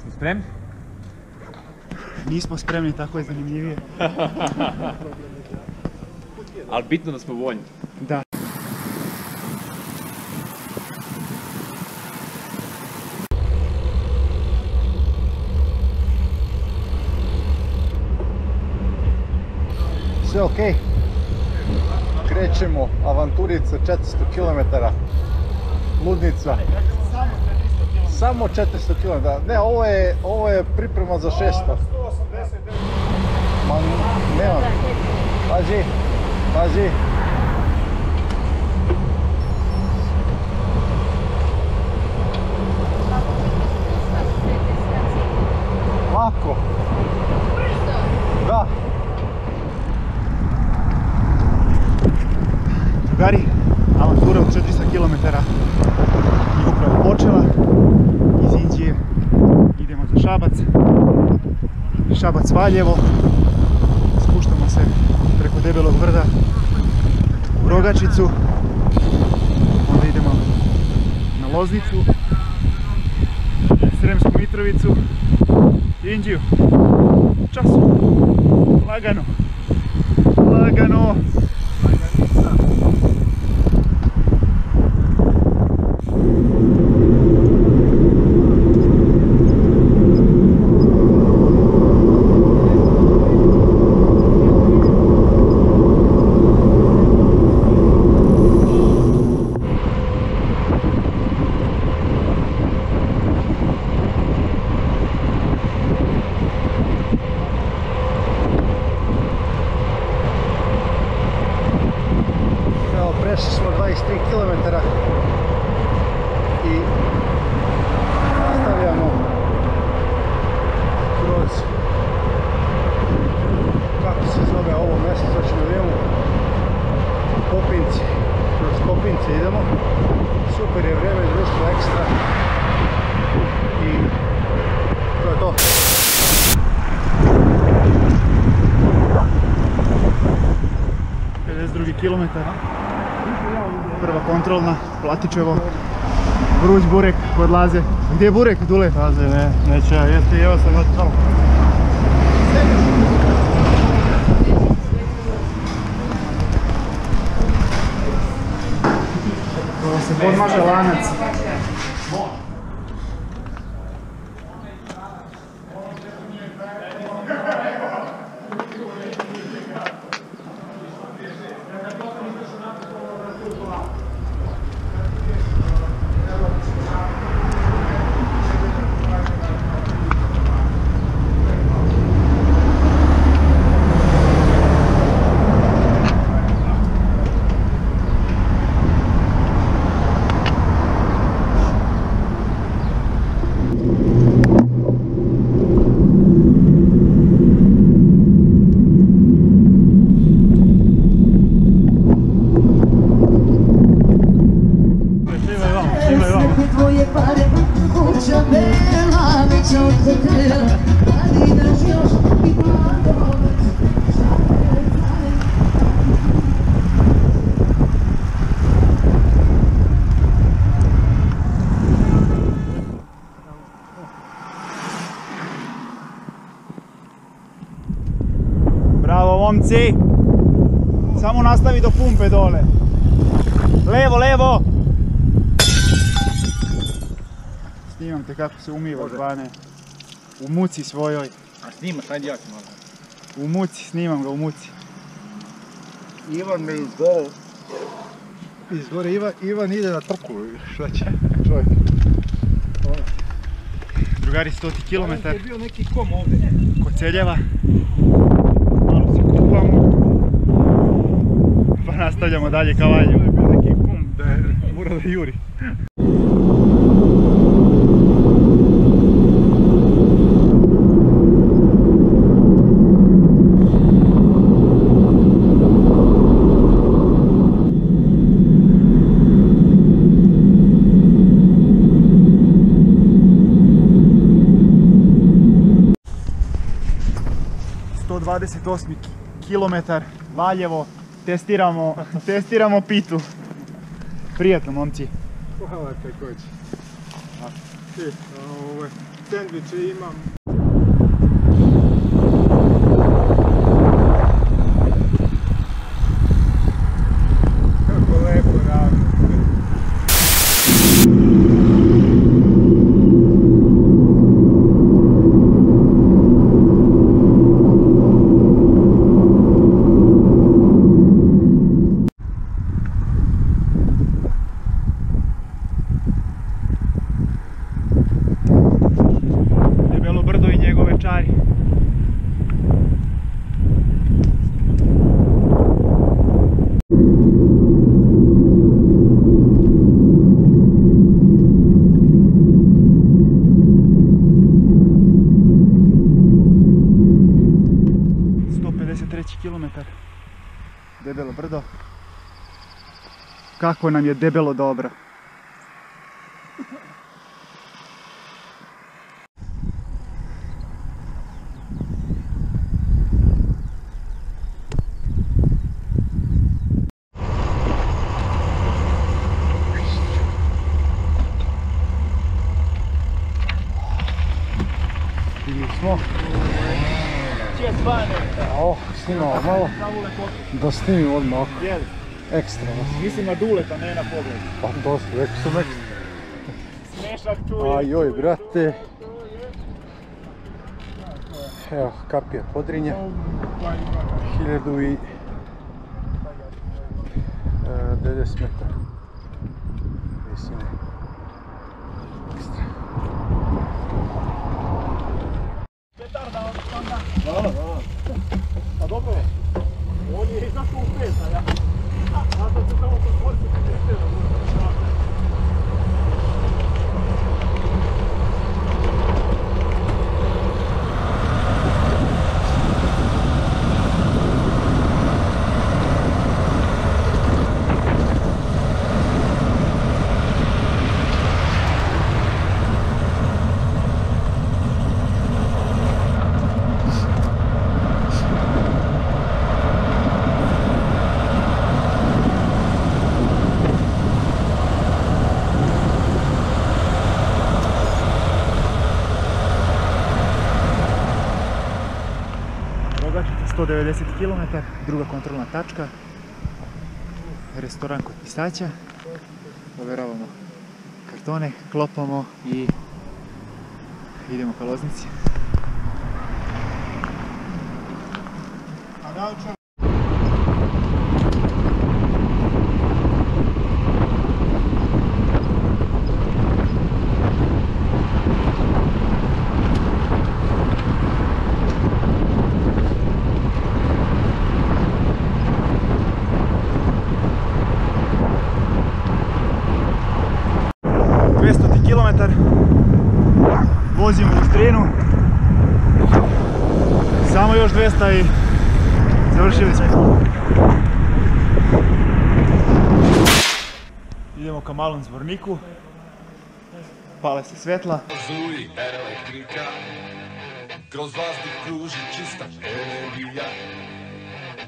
Smo spremni? Nismo spremni, tako je zanimljivije. Ali bitno da smo voljni. Da. Sve ok. Krećemo, avanturica 400 km. Ludnica. Samo 400 km. Ne, ovo je priprema za 600. Ma, nemam. Pazi, pazi. Lako. Da. Drugari, avantura od 400 km je upravo počela. Iz Inđije idemo za Šabac. Šabac-Valjevo. Spuštamo se preko Debelog brda u Rogačicu. Onda idemo na Loznicu, Sremsku Mitrovicu, Inđiju. Času. Lagano. Lagano. Prešli smo 23 km i nastavljamo kroz, kako se zove ovo mjesto, sad ćemo vidjeti, Kopinci. Kroz Kopince idemo, super je vrijeme, društvo ekstra i to je to. Kilometara. Prva kontrolna, Platičevo, Vruć, Burek, kod Laze. Gdje je Burek, Dule? Laze, ne, neće ja jesti, jeo sam od tamo. To se podmaže lanac. Bravo momci! Samo nastavi do pumpe dole. Levo, levo! Snimam te kako se umivaš, Bane. U muci svojoj. A snimaš, ajde ja ću malo. U muci, snimam ga u muci. Ivan me izgore, Ivan ide na trku, šta će čovjek. Drugari, 100 km. Je bio neki kom ovdje. Kod Celjeva. Malo se kupamo. Pa nastavljamo dalje ka Valjevu. Je bio neki kom da je mora da juri. kilometar, Valjevo, testiramo pitu. Prijatno, momci. Hvala te, koć. Sendviče imam. Kako lepo radi. Debelo brdo i njegove čari. Kilometar, Debelo brdo. Kako nam je debelo dobro. I smo. Snimamo malo, da snimim odmah. Ekstra. Mislim na Duleta, ne na pogled. Pa to su, rekao sam ekstra. Smešak čuje. Ajoj, brate. Evo, kapija Podrinja. 1090 metara visine. Ekstra. A dobro, on je izašao u 5, a ja sam se samo kod dvorce prijetio da bude. Rogačica 190 km, druga kontrolna tačka, restoran kod pistaća, overavamo kartone, klopamo i idemo ka Loznici. Kilometar, vozimo u Strinu, samo još 200 i završili smo. Idemo ka malom Zvorniku, pale se svjetla. Zuji elektrika, kroz vazduh kruži čista energija.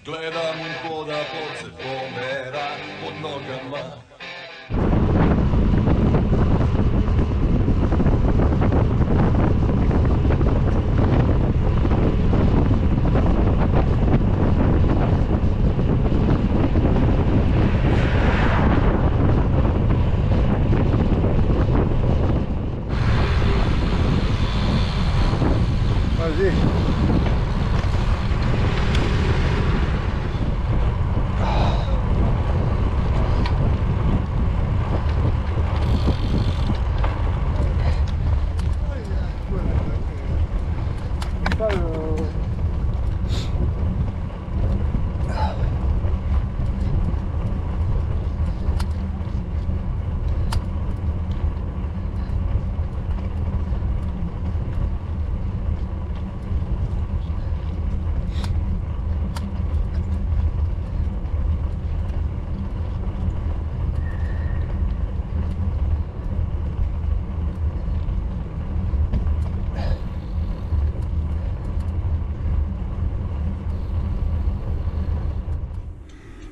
Gledam u poda pod se pomera pod nogama. Pazi.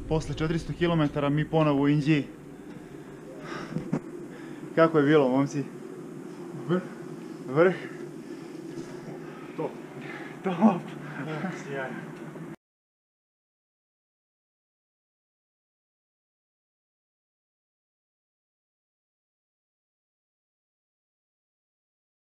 Posle 400 km mi ponovo u Inđiji. Kako je bilo, momci? Vrh. Top. Sjajno.